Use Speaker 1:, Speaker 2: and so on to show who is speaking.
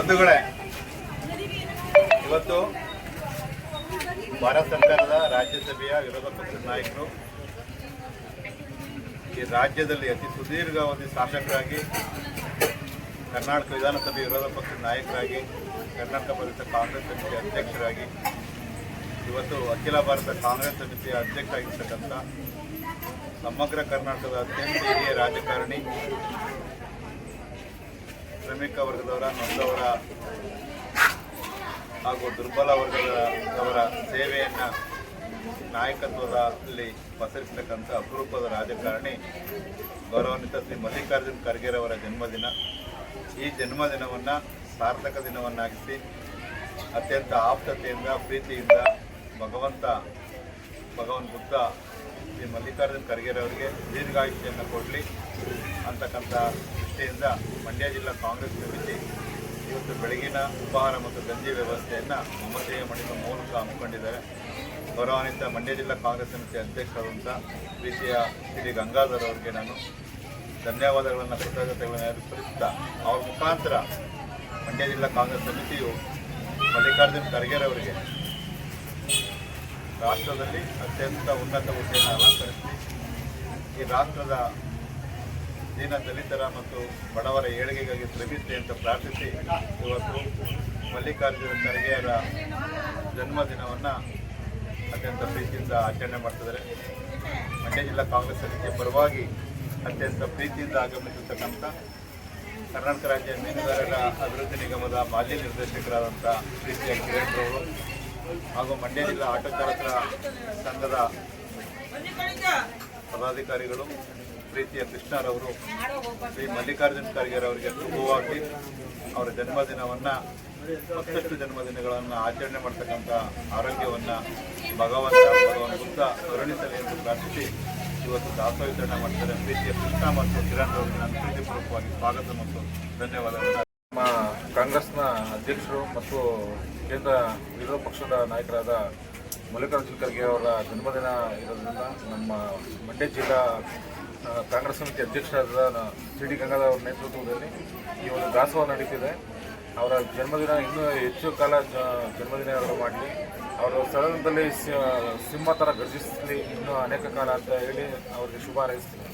Speaker 1: ಬಂಧುಗಳೇ, ಇವತ್ತು ಭಾರತ ಸರ್ಕಾರದ ರಾಜ್ಯಸಭೆಯ ವಿರೋಧ ಪಕ್ಷದ ನಾಯಕರು ಈ ರಾಜ್ಯದಲ್ಲಿ ಅತಿ ಸುದೀರ್ಘಾವಧಿ ಶಾಸಕರಾಗಿ, ಕರ್ನಾಟಕ ವಿಧಾನಸಭೆ ವಿರೋಧ ಪಕ್ಷದ ನಾಯಕರಾಗಿ, ಕರ್ನಾಟಕ ಪ್ರದೇಶ ಕಾಂಗ್ರೆಸ್ ಸಮಿತಿಯ ಅಧ್ಯಕ್ಷರಾಗಿ, ಇವತ್ತು ಅಖಿಲ ಭಾರತ ಕಾಂಗ್ರೆಸ್ ಸಮಿತಿಯ ಅಧ್ಯಕ್ಷರಾಗಿರ್ತಕ್ಕಂಥ ಸಮಗ್ರ ಕರ್ನಾಟಕದ ಅತ್ಯಂತ ಹಿರಿಯ ರಾಜಕಾರಣಿ, ಶ್ರಮಿಕ ವರ್ಗದವರ, ನೊಂದವರ ಹಾಗೂ ದುರ್ಬಲ ವರ್ಗದವರ ಸೇವೆಯನ್ನು ನಾಯಕತ್ವದಲ್ಲಿ ಪಸರಿಸತಕ್ಕಂಥ ಅಪರೂಪದ ರಾಜಕಾರಣಿ ಗೌರವಾನ್ವಿತ ಶ್ರೀ ಮಲ್ಲಿಕಾರ್ಜುನ್ ಖರ್ಗೆರವರ ಜನ್ಮದಿನ. ಈ ಜನ್ಮದಿನವನ್ನು ಸಾರ್ಥಕ ದಿನವನ್ನಾಗಿಸಿ ಅತ್ಯಂತ ಆಪ್ತತೆಯಿಂದ, ಪ್ರೀತಿಯಿಂದ ಭಗವನ್ ಬುದ್ಧ ಶ್ರೀ ಮಲ್ಲಿಕಾರ್ಜುನ್ ಖರ್ಗೆರವರಿಗೆ ದೀರ್ಘಾಯುಷ್ಯನ್ನು ಕೊಡಲಿ ಅಂತಕ್ಕಂಥ ದೃಷ್ಟಿಯಿಂದ ಮಂಡ್ಯ ಜಿಲ್ಲಾ ಕಾಂಗ್ರೆಸ್ ಸಮಿತಿ ಇವತ್ತು ಬೆಳಗಿನ ಉಪಹಾರ ಮತ್ತು ಗಂಜಿ ವ್ಯವಸ್ಥೆಯನ್ನು ಮಮತೆಯ ಮಣಿದ ಮೂಲಕ ಹಮ್ಮಿಕೊಂಡಿದ್ದಾರೆ. ಗೌರವಾನ್ವಿತ ಮಂಡ್ಯ ಜಿಲ್ಲಾ ಕಾಂಗ್ರೆಸ್ ಸಮಿತಿ ಅಧ್ಯಕ್ಷರಾದಂಥ ಪ್ರೀತಿಯ ಶ್ರೀ ಗಂಗಾಧರ್ ಅವರಿಗೆ ನಾನು ಧನ್ಯವಾದಗಳನ್ನು, ಕೃತಜ್ಞತೆಗಳನ್ನು ಅರ್ಪಿಸುತ್ತಾ, ಅವ್ರ ಮುಖಾಂತರ ಮಂಡ್ಯ ಜಿಲ್ಲಾ ಕಾಂಗ್ರೆಸ್ ಸಮಿತಿಯು ಮಲ್ಲಿಕಾರ್ಜುನ್ ಖರ್ಗೆರವರಿಗೆ ರಾಷ್ಟ್ರದಲ್ಲಿ ಅತ್ಯಂತ ಉನ್ನತ ಹುದ್ದೆಯನ್ನು ಅಲಂಕರಿಸಿ ಈ ರಾಷ್ಟ್ರದ ದೀನ ದಲಿತರ ಮತ್ತು ಬಡವರ ಏಳಿಗೆಗಾಗಿ ಶ್ರಮಿಸಿ ಅಂತ ಪ್ರಾರ್ಥಿಸಿ ಇವತ್ತು ಮಲ್ಲಿಕಾರ್ಜುನ ಖರ್ಗೆಯವರ ಜನ್ಮದಿನವನ್ನು ಅತ್ಯಂತ ಪ್ರೀತಿಯಿಂದ ಆಚರಣೆ ಮಾಡ್ತಿದ್ದಾರೆ. ಮಂಡ್ಯ ಜಿಲ್ಲಾ ಕಾಂಗ್ರೆಸ್ ಸಮಿತಿಯ ಪರವಾಗಿ ಅತ್ಯಂತ ಪ್ರೀತಿಯಿಂದ ಆಗಮಿಸಿರ್ತಕ್ಕಂಥ ಕರ್ನಾಟಕ ರಾಜ್ಯ ಮೀನುಗಾರರ ಅಭಿವೃದ್ಧಿ ನಿಗಮದ ಮಾಜಿ ನಿರ್ದೇಶಕರಾದಂಥ ಪ್ರೀತಿಯ ಕಿರಣ್ ಅವರು ಹಾಗೂ ಮಂಡ್ಯ ಜಿಲ್ಲಾ ಆಟೋ ಚಾಲಕರ ಸಂಘದ ಪದಾಧಿಕಾರಿಗಳು, ಪ್ರೀತಿಯ ಕೃಷ್ಣರವರು ಶ್ರೀ ಮಲ್ಲಿಕಾರ್ಜುನ್ ಖರ್ಗೆರವರಿಗೆ ಶುಭವಾಗಿ ಅವರ ಜನ್ಮದಿನವನ್ನು, ಮತ್ತಷ್ಟು ಜನ್ಮದಿನಗಳನ್ನು ಆಚರಣೆ ಮಾಡ್ತಕ್ಕಂಥ ಆರೋಗ್ಯವನ್ನು ಭಗವನ್ ಬುದ್ಧ ಕರುಣಿಸಲಿ ಎಂದು ಪ್ರಾರ್ಥಿಸಿ ಇವತ್ತು ದಾಸೋಹ ವಿತರಣೆ ಮಾಡ್ತಾರೆ. ಪ್ರೀತಿಯ ಕೃಷ್ಣ ಮತ್ತು ಕಿರಣ್ ಅವರಿಗೆ ನಾನು ಪ್ರೀತಿಪೂರ್ವಕವಾಗಿ ಸ್ವಾಗತ ಮತ್ತು ಧನ್ಯವಾದಗಳು.
Speaker 2: ನಮ್ಮ ಕಾಂಗ್ರೆಸ್ನ ಅಧ್ಯಕ್ಷರು ಮತ್ತು ಕೇಂದ್ರ ವಿರೋಧ ಪಕ್ಷದ ನಾಯಕರಾದ ಮಲ್ಲಿಕಾರ್ಜುನ್ ಖರ್ಗೆ ಅವರ ಜನ್ಮದಿನ ಇರೋದ್ರಿಂದ ನಮ್ಮ ಮಂಡ್ಯ ಜಿಲ್ಲಾ ಕಾಂಗ್ರೆಸ್ ಸಮಿತಿ ಅಧ್ಯಕ್ಷರಾದ ಶ್ರೀ ಡಿ ಗಂಗಾಧರ್ ಅವರ ನೇತೃತ್ವದಲ್ಲಿ ಈ ಒಂದು ದಾಸೋಹ ನಡೀತಿದೆ. ಅವರ ಜನ್ಮದಿನ ಇನ್ನೂ ಹೆಚ್ಚು ಕಾಲ ಜನ್ಮದಿನಗಳು ಮಾಡಲಿ, ಅವರ ಸದನದಲ್ಲಿ ಸಿಂಹ ಥರ ಗರ್ಜಿಸಲಿ ಇನ್ನೂ ಅನೇಕ ಕಾಲ ಅಂತ ಹೇಳಿ ಅವರಿಗೆ ಶುಭ ಹಾರೈಸ್ತೀನಿ.